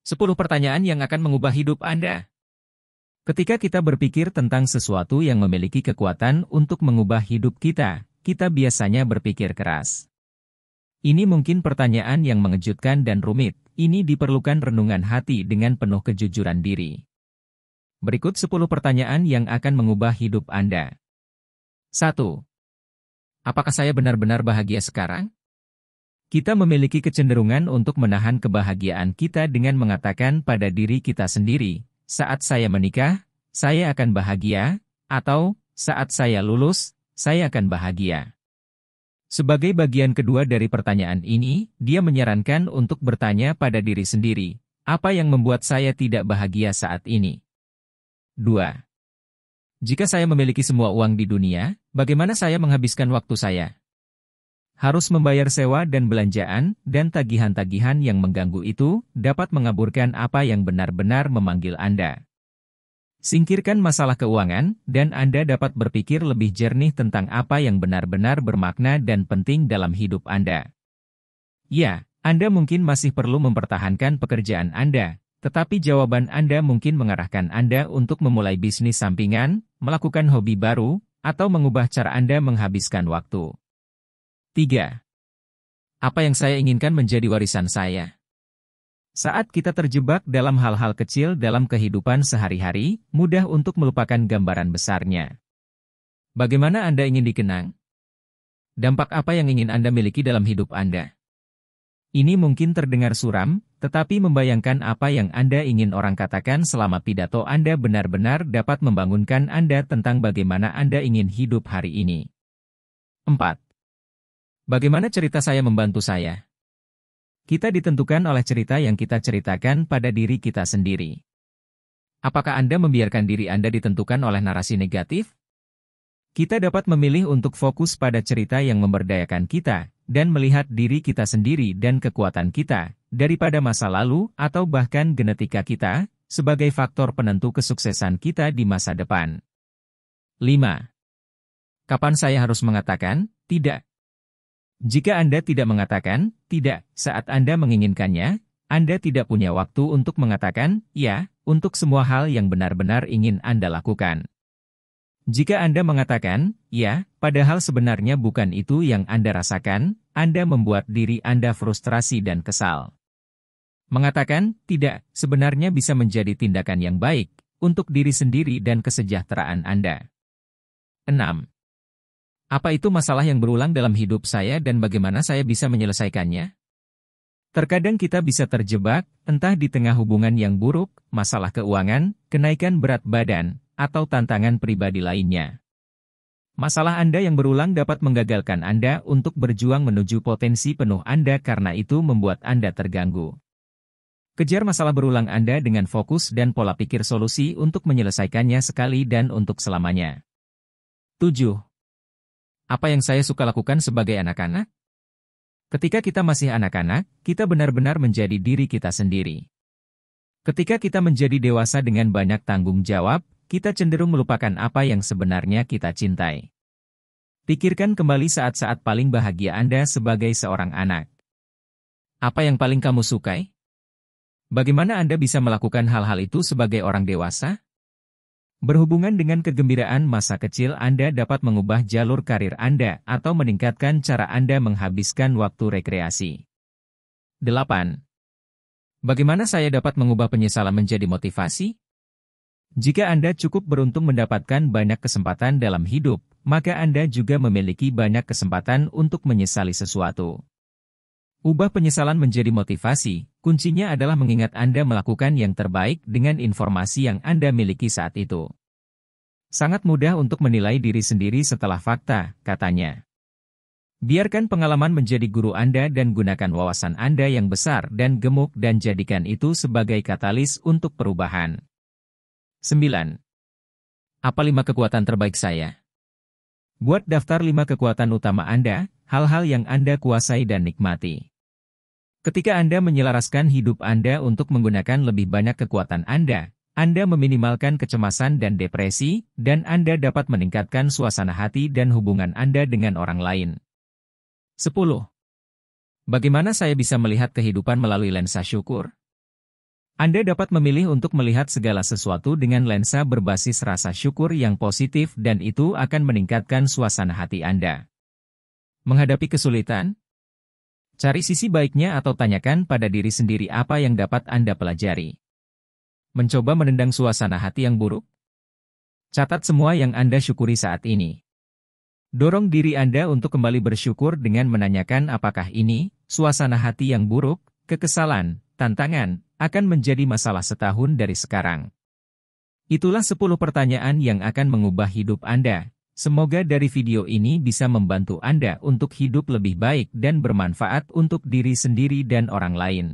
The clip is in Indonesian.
10 pertanyaan yang akan mengubah hidup Anda. Ketika kita berpikir tentang sesuatu yang memiliki kekuatan untuk mengubah hidup kita, kita biasanya berpikir keras. Ini mungkin pertanyaan yang mengejutkan dan rumit. Ini diperlukan renungan hati dengan penuh kejujuran diri. Berikut 10 pertanyaan yang akan mengubah hidup Anda. 1. Apakah saya benar-benar bahagia sekarang? Kita memiliki kecenderungan untuk menahan kebahagiaan kita dengan mengatakan pada diri kita sendiri, saat saya menikah, saya akan bahagia, atau saat saya lulus, saya akan bahagia. Sebagai bagian kedua dari pertanyaan ini, dia menyarankan untuk bertanya pada diri sendiri, apa yang membuat saya tidak bahagia saat ini? 2. Jika saya memiliki semua uang di dunia, bagaimana saya menghabiskan waktu saya? Harus membayar sewa dan belanjaan, dan tagihan-tagihan yang mengganggu itu, dapat mengaburkan apa yang benar-benar memanggil Anda. Singkirkan masalah keuangan, dan Anda dapat berpikir lebih jernih tentang apa yang benar-benar bermakna dan penting dalam hidup Anda. Ya, Anda mungkin masih perlu mempertahankan pekerjaan Anda, tetapi jawaban Anda mungkin mengarahkan Anda untuk memulai bisnis sampingan, melakukan hobi baru, atau mengubah cara Anda menghabiskan waktu. 3. Apa yang saya inginkan menjadi warisan saya? Saat kita terjebak dalam hal-hal kecil dalam kehidupan sehari-hari, mudah untuk melupakan gambaran besarnya. Bagaimana Anda ingin dikenang? Dampak apa yang ingin Anda miliki dalam hidup Anda? Ini mungkin terdengar suram, tetapi membayangkan apa yang Anda ingin orang katakan selama pidato Anda benar-benar dapat membangunkan Anda tentang bagaimana Anda ingin hidup hari ini. 4. Bagaimana cerita saya membantu saya? Kita ditentukan oleh cerita yang kita ceritakan pada diri kita sendiri. Apakah Anda membiarkan diri Anda ditentukan oleh narasi negatif? Kita dapat memilih untuk fokus pada cerita yang memberdayakan kita, dan melihat diri kita sendiri dan kekuatan kita, daripada masa lalu atau bahkan genetika kita, sebagai faktor penentu kesuksesan kita di masa depan. 5. Kapan saya harus mengatakan, tidak? Jika Anda tidak mengatakan tidak saat Anda menginginkannya, Anda tidak punya waktu untuk mengatakan ya untuk semua hal yang benar-benar ingin Anda lakukan. Jika Anda mengatakan ya, padahal sebenarnya bukan itu yang Anda rasakan, Anda membuat diri Anda frustrasi dan kesal. Mengatakan tidak sebenarnya bisa menjadi tindakan yang baik untuk diri sendiri dan kesejahteraan Anda. 6. Apa itu masalah yang berulang dalam hidup saya dan bagaimana saya bisa menyelesaikannya? Terkadang kita bisa terjebak, entah di tengah hubungan yang buruk, masalah keuangan, kenaikan berat badan, atau tantangan pribadi lainnya. Masalah Anda yang berulang dapat menggagalkan Anda untuk berjuang menuju potensi penuh Anda karena itu membuat Anda terganggu. Kejar masalah berulang Anda dengan fokus dan pola pikir solusi untuk menyelesaikannya sekali dan untuk selamanya. 7. Apa yang saya suka lakukan sebagai anak-anak? Ketika kita masih anak-anak, kita benar-benar menjadi diri kita sendiri. Ketika kita menjadi dewasa dengan banyak tanggung jawab, kita cenderung melupakan apa yang sebenarnya kita cintai. Pikirkan kembali saat-saat paling bahagia Anda sebagai seorang anak. Apa yang paling kamu sukai? Bagaimana Anda bisa melakukan hal-hal itu sebagai orang dewasa? Berhubungan dengan kegembiraan masa kecil Anda dapat mengubah jalur karir Anda atau meningkatkan cara Anda menghabiskan waktu rekreasi. 8. Bagaimana saya dapat mengubah penyesalan menjadi motivasi? Jika Anda cukup beruntung mendapatkan banyak kesempatan dalam hidup, maka Anda juga memiliki banyak kesempatan untuk menyesali sesuatu. Ubah penyesalan menjadi motivasi, kuncinya adalah mengingat Anda melakukan yang terbaik dengan informasi yang Anda miliki saat itu. Sangat mudah untuk menilai diri sendiri setelah fakta, katanya. Biarkan pengalaman menjadi guru Anda dan gunakan wawasan Anda yang besar dan gemuk dan jadikan itu sebagai katalis untuk perubahan. 9. Apa 5 kekuatan terbaik saya? Buat daftar 5 kekuatan utama Anda, hal-hal yang Anda kuasai dan nikmati. Ketika Anda menyelaraskan hidup Anda untuk menggunakan lebih banyak kekuatan Anda meminimalkan kecemasan dan depresi, dan Anda dapat meningkatkan suasana hati dan hubungan Anda dengan orang lain. 10. Bagaimana saya bisa melihat kehidupan melalui lensa syukur? Anda dapat memilih untuk melihat segala sesuatu dengan lensa berbasis rasa syukur yang positif dan itu akan meningkatkan suasana hati Anda. Menghadapi kesulitan? Cari sisi baiknya atau tanyakan pada diri sendiri apa yang dapat Anda pelajari. Mencoba menendang suasana hati yang buruk? Catat semua yang Anda syukuri saat ini. Dorong diri Anda untuk kembali bersyukur dengan menanyakan apakah ini, suasana hati yang buruk, kekesalan, tantangan, akan menjadi masalah setahun dari sekarang. Itulah 10 pertanyaan yang akan mengubah hidup Anda. Semoga dari video ini bisa membantu Anda untuk hidup lebih baik dan bermanfaat untuk diri sendiri dan orang lain.